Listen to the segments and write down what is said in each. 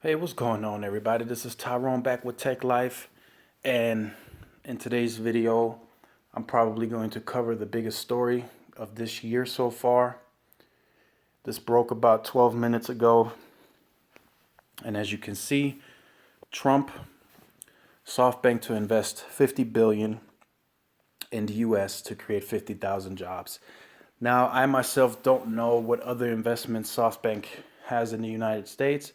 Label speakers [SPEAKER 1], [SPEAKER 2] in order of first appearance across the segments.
[SPEAKER 1] Hey, what's going on, everybody? This is Tyrone back with Tech Life, and in today's video, I'm probably going to cover the biggest story of this year so far. This broke about 12 minutes ago, and as you can see, Trump, softbank to invest 50 billion in the US to create 50,000 jobs. Now, I myself don't know what other investments SoftBank has in the United States,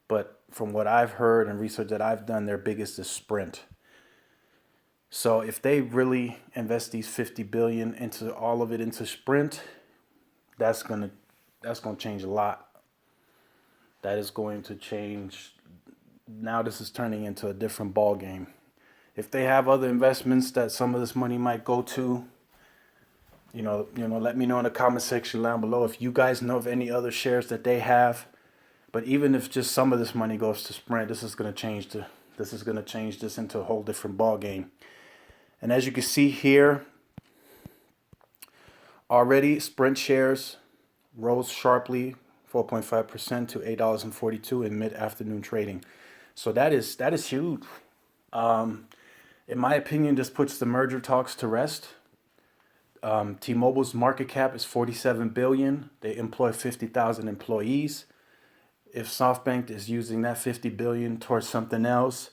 [SPEAKER 1] but from what I've heard and research that I've done, their biggest is Sprint. So if they really invest these 50 billion into all of it into Sprint, that's gonna change a lot. That is going to change. Now this is turning into a different ball game. If they have other investments that some of this money might go to, let me know in the comment section down below if you guys know of any other shares that they have. But even if just some of this money goes to Sprint, this is going to change this into a whole different ball game. And as you can see here, already Sprint shares rose sharply 4.5% to $8.42 in mid-afternoon trading. So that is huge. In my opinion, this puts the merger talks to rest. T-Mobile's market cap is 47 billion. They employ 50,000 employees. If SoftBank is using that 50 billion towards something else,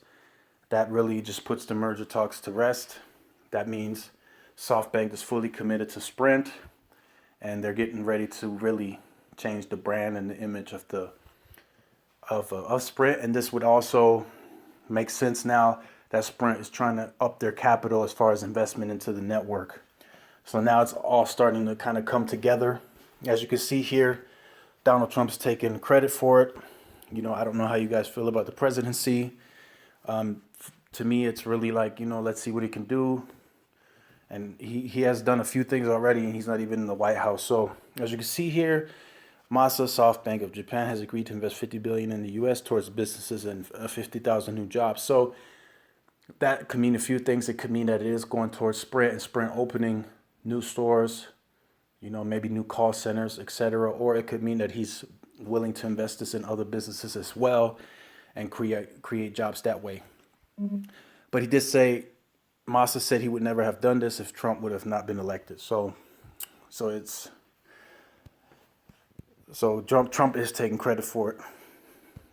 [SPEAKER 1] that really just puts the merger talks to rest. That means SoftBank is fully committed to Sprint, and they're getting ready to really change the brand and the image of Sprint. And this would also make sense now that Sprint is trying to up their capital as far as investment into the network. So now it's all starting to kind of come together. As you can see here, Donald Trump's taking credit for it. I don't know how you guys feel about the presidency. To me, it's really like, let's see what he can do. And he has done a few things already, and he's not even in the White House. So as you can see here, Masa, SoftBank of Japan, has agreed to invest 50 billion in the U.S. towards businesses and 50,000 new jobs. So that could mean a few things. It could mean that it is going towards Sprint and Sprint opening new stores, maybe new call centers, etc. Or it could mean that he's willing to invest this in other businesses as well and create jobs that way. Mm-hmm. But he did say, Masa said he would never have done this if Trump would have not been elected. So Trump is taking credit for it.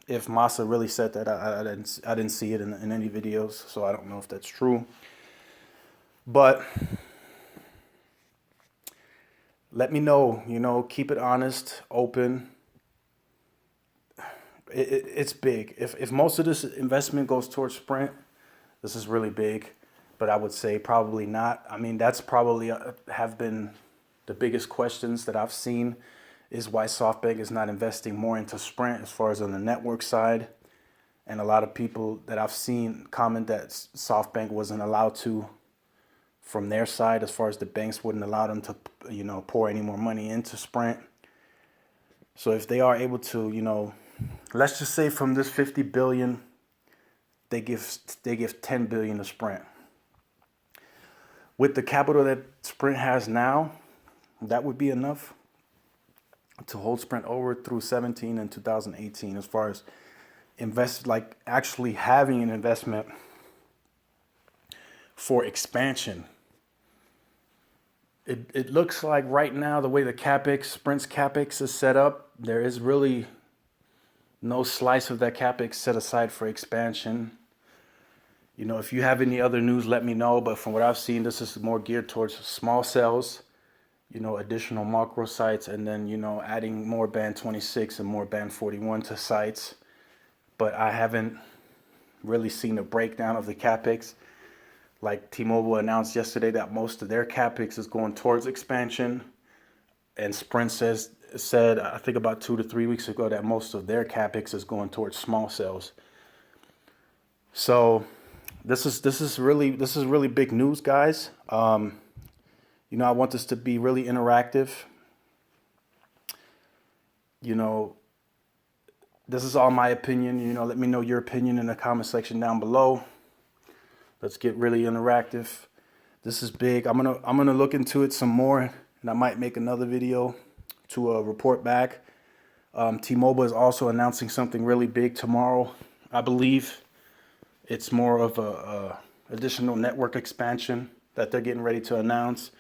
[SPEAKER 1] If Masa really said that, I didn't see it in any videos, so I don't know if that's true. But let me know, keep it honest, open. It's big. If most of this investment goes towards Sprint, this is really big. But I would say probably not. I mean, that's probably have been the biggest questions that I've seen, is why SoftBank is not investing more into Sprint as far as on the network side. And a lot of people that I've seen comment that SoftBank wasn't allowed to from their side, as far as the banks wouldn't allow them to, pour any more money into Sprint. So if they are able to, let's just say from this 50 billion, they give 10 billion to Sprint. With the capital that Sprint has now, that would be enough to hold Sprint over through 17 and 2018 as far as actually having an investment for expansion. It looks like right now, the way the Sprint's CapEx is set up, there is really no slice of that CapEx set aside for expansion. If you have any other news, let me know. But from what I've seen, this is more geared towards small cells, additional macro sites, and then, adding more band 26 and more band 41 to sites. But I haven't really seen a breakdown of the CapEx. Like T-Mobile announced yesterday that most of their CapEx is going towards expansion. And Sprint said, I think about 2 to 3 weeks ago, that most of their CapEx is going towards small cells. So this is really big news, guys. I want this to be really interactive. This is all my opinion. Let me know your opinion in the comment section down below. Let's get really interactive. This is big. I'm gonna look into it some more, and I might make another video to report back. T-Mobile is also announcing something really big tomorrow. I believe it's more of a additional network expansion that they're getting ready to announce.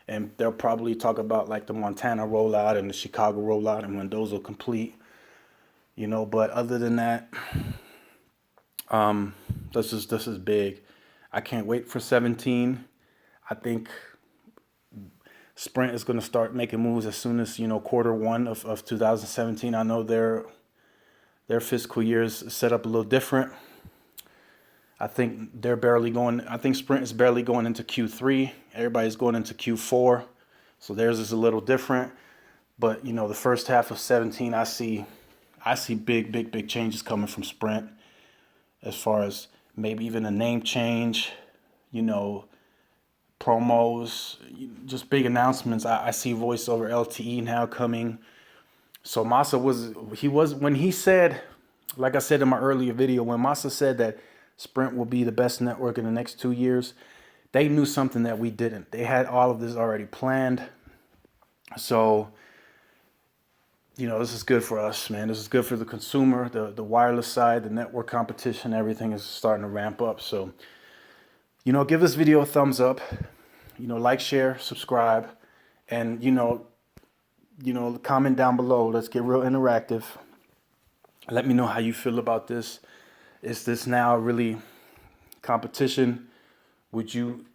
[SPEAKER 1] And they'll probably talk about like the Montana rollout and the Chicago rollout and when those will complete, you know. But other than that, this is big. I can't wait for 17. I think Sprint is going to start making moves as soon as, you know, Q1 of 2017. I know their fiscal year is set up a little different. I think I think Sprint is barely going into Q3. Everybody's going into Q4. So theirs is a little different. But, you know, the first half of 17, I see big changes coming from Sprint, as far as maybe even a name change, you know, promos, just big announcements. I see voice over LTE now coming. So Masa when he said, like I said in my earlier video, when Masa said that Sprint will be the best network in the next 2 years, they knew something that we didn't. They had all of this already planned. So, you know, this is good for us, man. This is good for the consumer, the wireless side, the network competition, everything is starting to ramp up. So, you know, give this video a thumbs up, you know, like, share, subscribe, and, you know, comment down below. Let's get real interactive. Let me know how you feel about this. Is this now really competition? Would you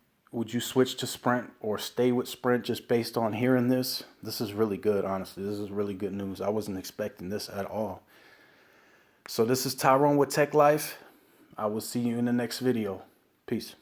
[SPEAKER 1] switch to Sprint or stay with Sprint just based on hearing this? This is really good, honestly. This is really good news. I wasn't expecting this at all. So this is Tyrone with Tech Life. I will see you in the next video. Peace.